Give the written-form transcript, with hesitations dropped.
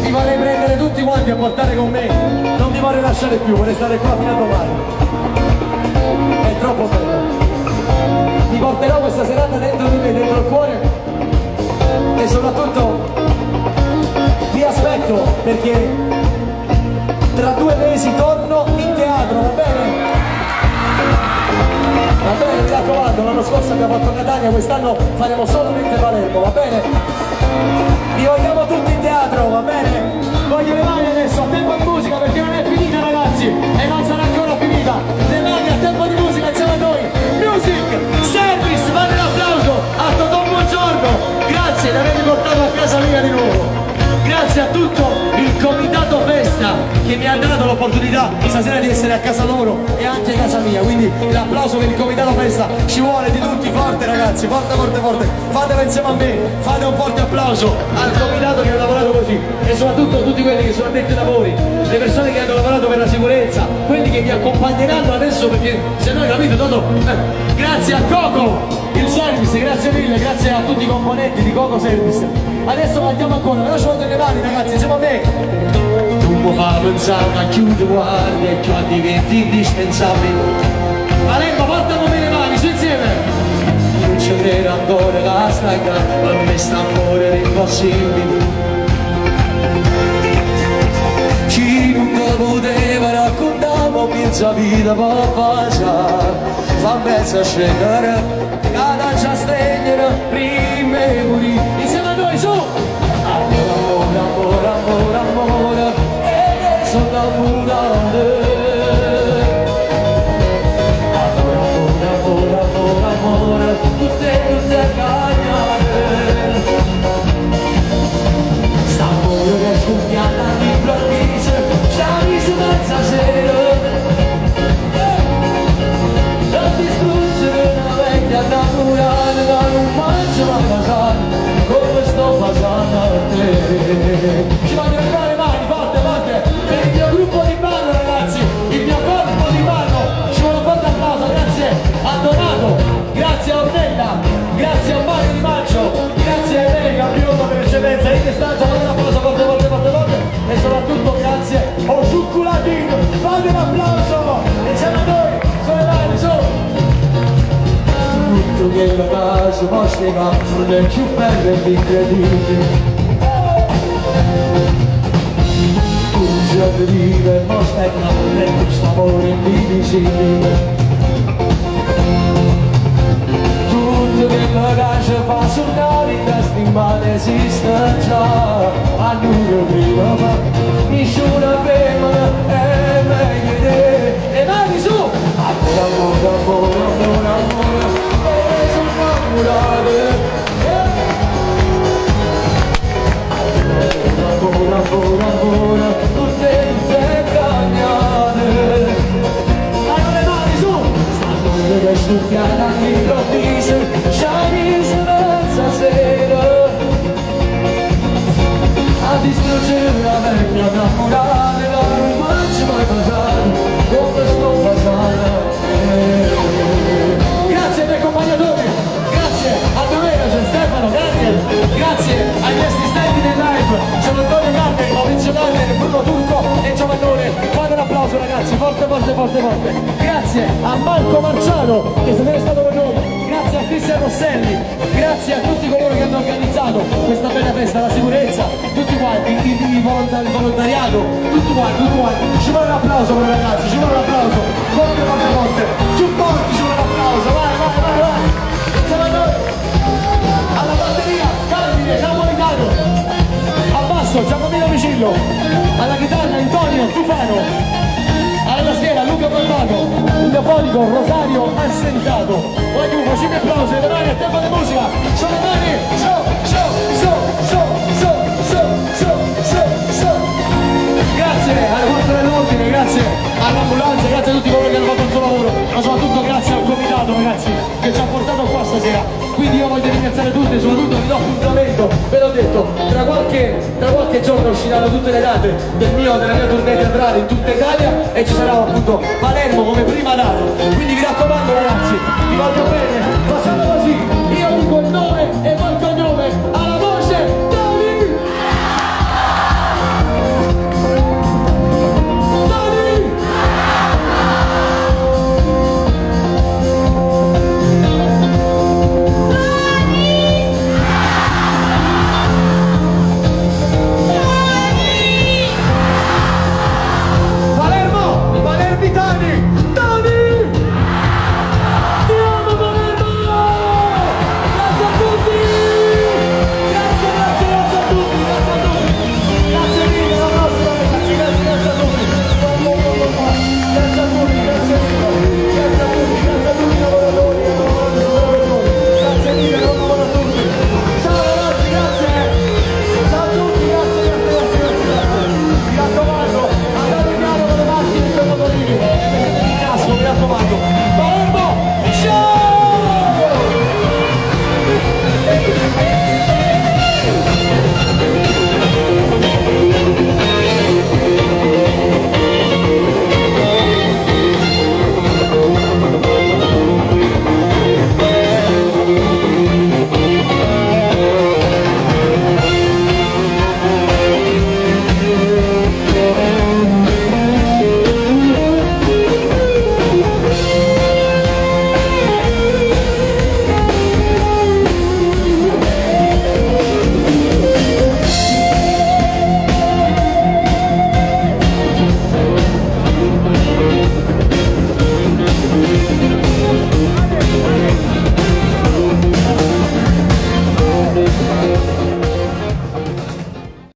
vi vorrei prendere tutti quanti a portare con me, non vi vorrei lasciare più, vorrei stare qua fino a domani, è troppo bello. Vi porterò questa serata dentro di me, dentro il cuore, e soprattutto vi aspetto perché tra 2 mesi torno in teatro, va bene? Va bene, mi raccomando, l'anno scorso abbiamo fatto Catania, quest'anno faremo solamente Palermo, va bene? Vi vogliamo tutti in teatro, va bene? Voglio le mani adesso, a tempo di musica perché non è finita ragazzi, e non sarà ancora finita. Le mani a tempo di musica insieme a noi. Music Service, fate l'applauso a Totò Buongiorno, grazie di avermi portato a casa mia di nuovo. Grazie a tutto il comitato festa che mi ha dato l'opportunità stasera di essere a casa loro e anche a casa mia, quindi l'applauso per il comitato festa ci vuole di tutti, forte ragazzi, forte forte forte, fatelo insieme a me, fate un forte applauso al comitato che ha lavorato così e soprattutto a tutti quelli che sono addetti ai lavori, le persone che hanno lavorato per la sicurezza, quelli che vi accompagneranno adesso perché se no hai capito Toto, grazie a Coco il service, grazie mille, grazie a tutti i componenti di Coco Service. Adesso andiamo ancora, però ci voglio le mani ragazzi, insieme a me. Tu mi fai pensare a chiudere guardi e già diventi indispensabile. Palermo, portami le mani, su insieme. Non ci credo ancora che la stai qua, per me sta amore è impossibile. Chi non te poteva raccontare, ma pensa vita può passare. Fa mezza scendere, cada già stringere, prima e morire. Insieme a noi, su! Amore, amore, amore, amore, e sono amore. Amore, amore, amore, amore, amore, tutte cagnate. Sta amore che scoppiata all'improvviso, sta viso mezza sera. Non distruggere una vecchia innamorata, ma non mangio la casata, come sto facendo a te. Ci voglio arrivare le mani, forte, forte, per il mio gruppo di ballo ragazzi, il mio corpo di ballo, ci vuole un forte applauso, grazie a Donato, grazie a Ornella, grazie a Mario Di Maggio, grazie a Erika, piloto per eccellenza, in distanza, fate un applauso forte, forte, forte, forte, e soprattutto grazie a Cioccolatino, fate un applauso, insieme a noi, sulle mani, su! Tutto che la casa vostra non è più bello e incredibile. Tu già vive, ma stai con questo amore indivisibile. Tutto che la casa fa suonare in testa ma esiste già. A noi prima ma nessuna femmina è meglio di te. Le mani su! Amore, amore, amore, amore, amore. Amore, amore, amore, tutte cagnate. Hanno le mani su! Stanno che scoppiata all'improvviso, sciami senza sera. A distruggere una vecchia innamorata, non faccio mai passare, come sto passando. Grazie ai miei accompagnatori, grazie a Domenico, c'è Stefano, Daniel, grazie agli assistenti del live, sono Antonio Carne, Maurizio Carne, Bruno Turco e Giovannone. Fate un applauso ragazzi, forte forte forte forte. Grazie a Marco Marciano che è stato con noi, grazie a Cristian Rosselli, grazie a tutti coloro che hanno organizzato questa bella festa, la sicurezza, tutti quanti, il volontariato, tutti quanti, ci vuole un applauso per i ragazzi, ci vuole un applauso, forte forte forte, più forti ci vuole un applauso, vai vai vai vai, insieme a noi, alla batteria, Carmine, Napolitano, al basso, Giacomino Micillo, alla chitarra, Antonio Tufano, alla tastiera, Luca Barbato, il fonico, Rosario Assentato, voglio facciamo applausi, le mani a tempo di musica, sono le mani, grazie alle forze dell'ordine, grazie all'ambulanza, grazie a tutti coloro che hanno fatto il suo lavoro, ma soprattutto grazie al comitato ragazzi che ci ha portato qua stasera. Quindi io voglio ringraziare tutti e soprattutto vi do appuntamento, ve l'ho detto, tra qualche giorno usciranno tutte le date della mia tournée teatrale in tutta Italia e ci sarà appunto Palermo come prima data. Quindi vi raccomando ragazzi, vi voglio bene, facciamo così!